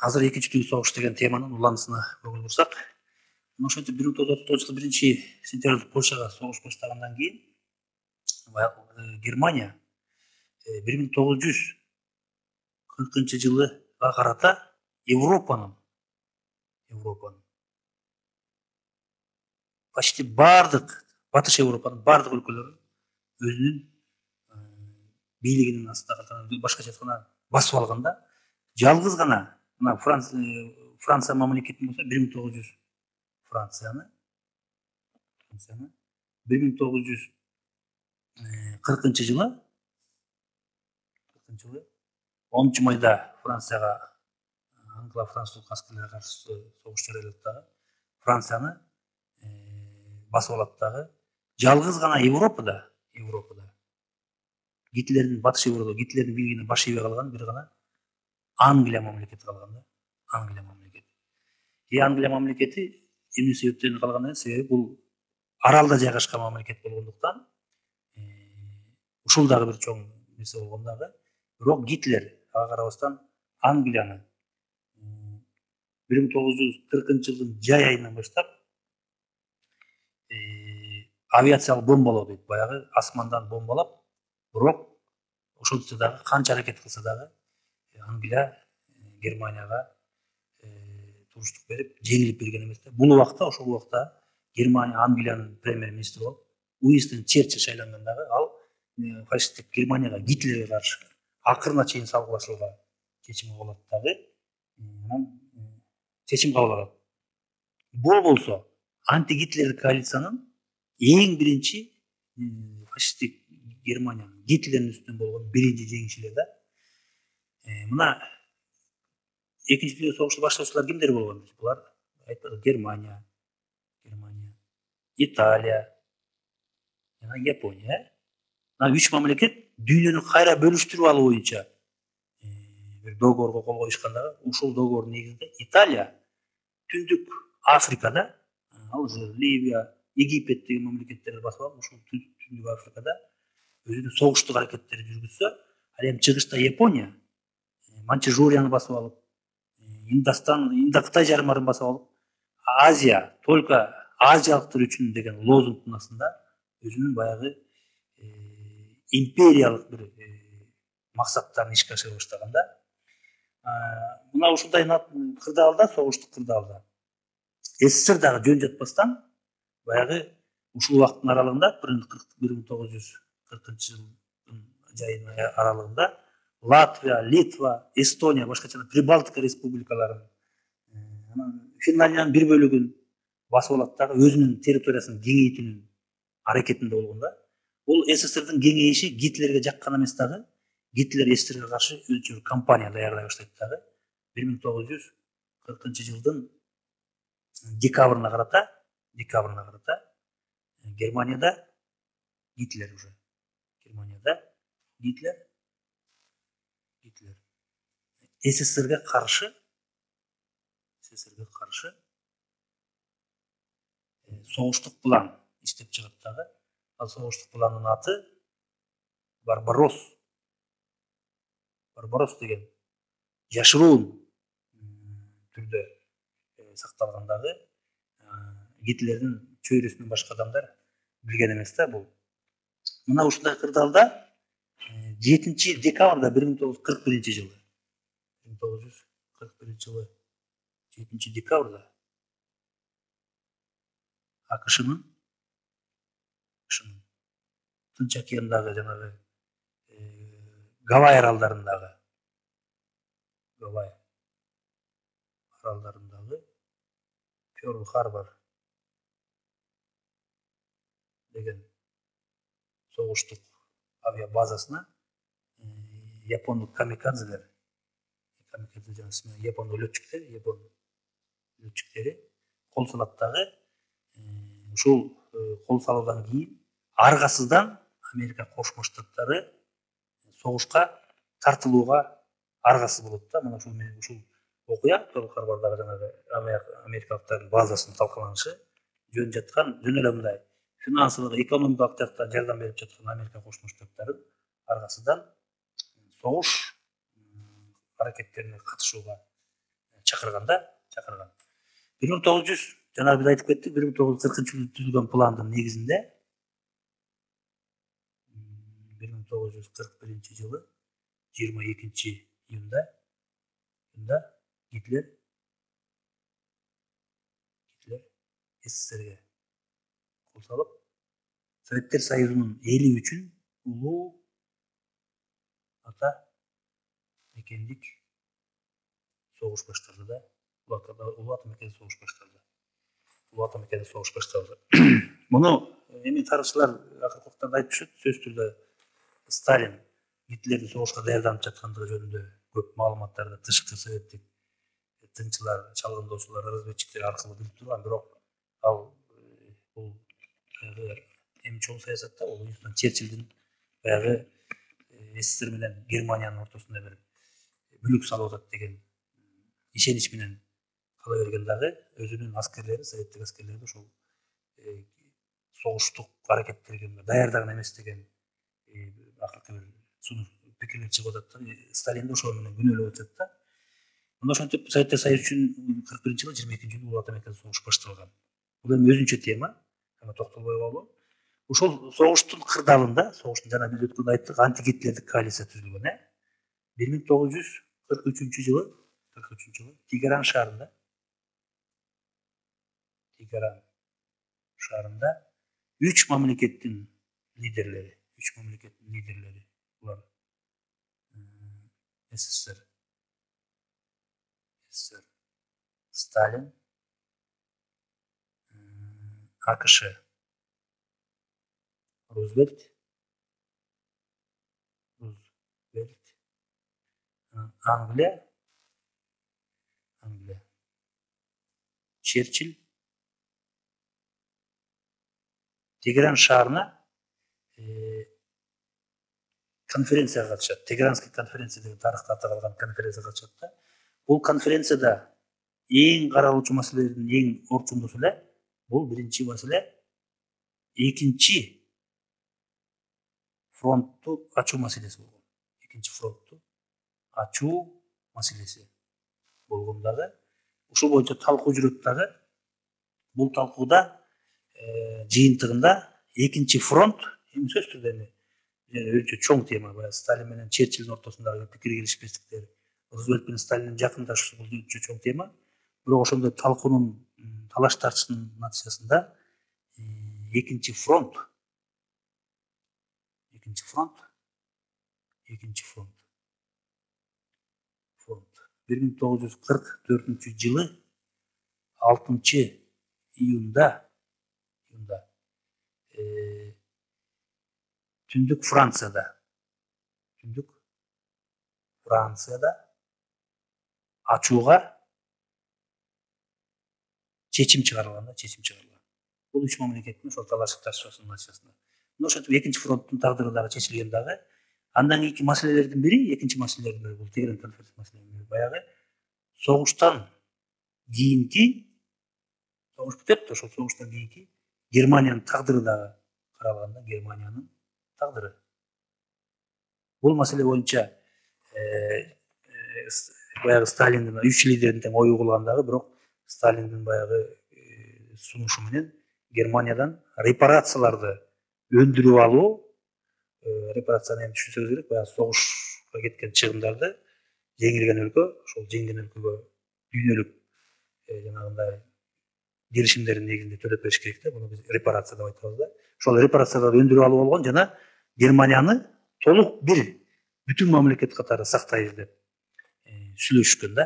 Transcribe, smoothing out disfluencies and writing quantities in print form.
азыр экинчи дүйнөлүк согуш деген теманын уланысына көңүл бурсак, ошентип 1939 жылы 1-сентябрда Польшага согуш баштагандан кийин Германия 1940 жылга карата Европанын почти бардык Батыш Европанын бардык өлкөлөрүн өзүнүн бийлигинин астына башкача айтканда басып алганда, жалгыз гана мына Франция мамлекетин болсо 1900 Францияны 1940 жылы 10 майда Францияга англо-француздук аскерлерге каршы согуш жарыялап дагы Францияны басып алат дагы. Жалгыз гана Европада Гитлердин Батыш Европада Гитлердин бийлигине баш ийбей калган бир гана Англия мамлекети калган да. Англия мамлекети эмне себептен калган? Себеби бул аралда жайгашкан мамлекет болгондуктан ушул дагы бир чоң нерсе болгон дагы. Бирок Гитлер ага карабастан Англияны 1940 жылдын жай айынан баштап авиациялык бомбалоо дейт. Баягы асмандан бомбалап, бирок ошентсе дагы канча аракет кылса дагы Англия Германияга туруштук берип, жеңилип берген эмес да. Ошол убакта Германия Англиянын премьер-министри болуп Уинстон Черчилль шайланган дагы, ал фашисттик Германияга Гитлерге каршы акырына чейин салгылашууга чечим кабыл алат дагы. Чечим кабыл алат. Бул болсо анти-Гитлерлик коалициянын эң биринчи фашисттик Германиянын Гитлердин үстүнөн болгон биринчи жеңиши эле да. Мына экинчи дүйнөлүк согушту баштоочулар кимдер болгон? Булар Германия, Италия жана Япония. Мына 3 мамлекет дүйнөнү кайра бөлүштүрүп алуу боюнча бир договорго кол коюшканда, ушул договордун негизинде Италия Түндүк Африкада, Алжир, Ливия, Египет деген мамлекеттерди басып алып, ушул Түндүк Африкада өзүнүн согуштук аракеттерин жүргүзсө, ал эми чыгышта Япония Манчжурияны басып алып, Индокытай жарым шарын басып алып, Азия только азиялыктар үчүн деген лозунгдун астында өзүнүн баягы империялык бир максаттарын ишке ашыра баштаганда, мына ушундай кырдаалда, согуштук кырдаалда СССР дагы жөн жатпастан баягы ушул убакыттын аралыгында 1940 жылдын жайынын аралыгында Латвия, Литва, Эстония, башкача Прибалтика республикаларын, Финляндиянын бир бөлүгүн басып алат дагы, өзүнүн территориясын кеңейтүүнүн аракетинде болгон да. Бул СССРдин кеңейиши Гитлерге жаккан эмес дагы. Гитлер СССРге каршы өзүнчө кампания даярдай баштайт дагы. 1940 жылдын декабрына карата Германияда Гитлер СССРге каршы согуштук план иштеп чыгат дагы. Ал согуштук пландын аты Барбарос деген жашыруун түрдө сакталган дагы. Гитлердин чөйрөсүнөн башка адамдар билген эмес да бул. Мына ушундай кырдаалда 7 декабрда 1941 жылы 7 декабрда АКШнын Тынч океандагы жанагы Гавай аралдарындагы Пёрл-Харбор деген согуштук авиабазасына япондук камикадзелер, япондук летчиктери кол салат дагы. Ушул кол салуудан кийин аргасыздан Америка Кошмо Штаттары согушка тартылууга аргасыз болот да. Мына ушул окуя Пёрл-Харбордагы жанагы америкалыктардын базасынын талкаланышы жөн эле мындай финансылык, экономикалык жактан жардам берип жаткан Америка Кошмо Штаттарын аргасыздан согуш аракеттерине катышууга чакырган. 1900 жанагы биз айтып кеттик, 1940-жылы түзүлгөн пландын негизинде 1941-жылы 22-июнда Гитлер СССРге кол салып, Советтер Союзунун эли үчүн улуу ата мекендик согуш башталды да. Улуу ата мекендик согуш башталды. Муну эми тарыхчылар акыркы убактарда айтып жүрөт, сөзсүз түрдө Сталин Гитлерди согушка даярданып жаткандыгы жөнүндө көп маалыматтарды тышкы советтик тыңчылар, чалгындоочулар, разведчиктер аркылуу билип турган, бирок ал бул эми чоң саясатта ол Уинстон Черчиллдин баягы СССР менен Германиянын ортосунда бир бүлүк салып атат деген ишенич менен кала берген дагы өзүнүн аскерлери, советтик аскерлерди ошол согуштук аракеттерге даярдаган эмес деген акыркы бир сунуш пикирлер чыгып атат да. Сталин ошол менен күнөөлөп атат да. Мына ошентип Советтер Союзу үчүн 41-жылы 22-июнда улуу ата мекендик согуш башталган. Бул эми өзүнчө тема, ама токтолбой калгылы. Ошол согуштун кырдаалында, согуштун жана биз өткөндө айттык, антигитлердик коалиция түзүлгөн. 1943-жылы Тегеран шаарында 3 мамлекеттин лидерлери, булар СССР, Сталин, АКШ, Рузвельт, Англия, Черчилль Тегеран шаарына конференцияга катышат. Тегеранский конференция деген тарыхта аты калган конференцияга катышат да. Бул конференцияда эң каралуучу маселелердин эң орчундусу эле бул биринчи маселе экинчи фронтту ачуу маселеси болгон. Болгон дагы ушул боюнча талкуу жүрөт дагы. Бул талкууда жыйынтыгында экинчи фронт эми сөзсүз түрдө өзүнчө чоң тема. Сталин менен Черчиллдин ортосундагы пикир келишпестиктер, Рузвельт менен Сталиндин жакындашуусу бул өзүнчө чоң тема. Бирок ошондой талкуунун талаш тартыштын натыйжасында экинчи фронт 1944-жылы 6-июнда түндүк Францияда ачууга чечим чыгарылган. Бул 3 мамлекеттин ошол талаш тартышуусунун натыйжасында. Мына ошентип экинчи фронттун тагдыры дагы чечилген дагы. Андан кийинки маселелердин бири, бул Тегеран конференциясынын маселелердин бири баягы согуштан кийинки, согуш бүтөт, ошол согуштан кийинки Германиянын тагдыры дагы каралганда, Германиянын тагдыры. Бул маселе боюнча баягы Сталиндин 3 лидердин тең ой угулган дагы, бирок Сталиндин баягы сунушу менен Германиядан репарацияларды өндүрүп алуу, репарацияны эми түшүнсөңүз керек, баягы согушка кеткен чыгымдарды жеңилген өлкө, ошол жеңген өлкөгө дүйнөлүк жанагындай келишимдердин негизинде төлөп бериш керек да. Буну биз репарация деп айтабыз да. Ошол репарацияларды өндүрүп алуу болгон жана Германияны толук бир бүтүн мамлекет катары сактайбыз деп сүйлөшүшкөн да.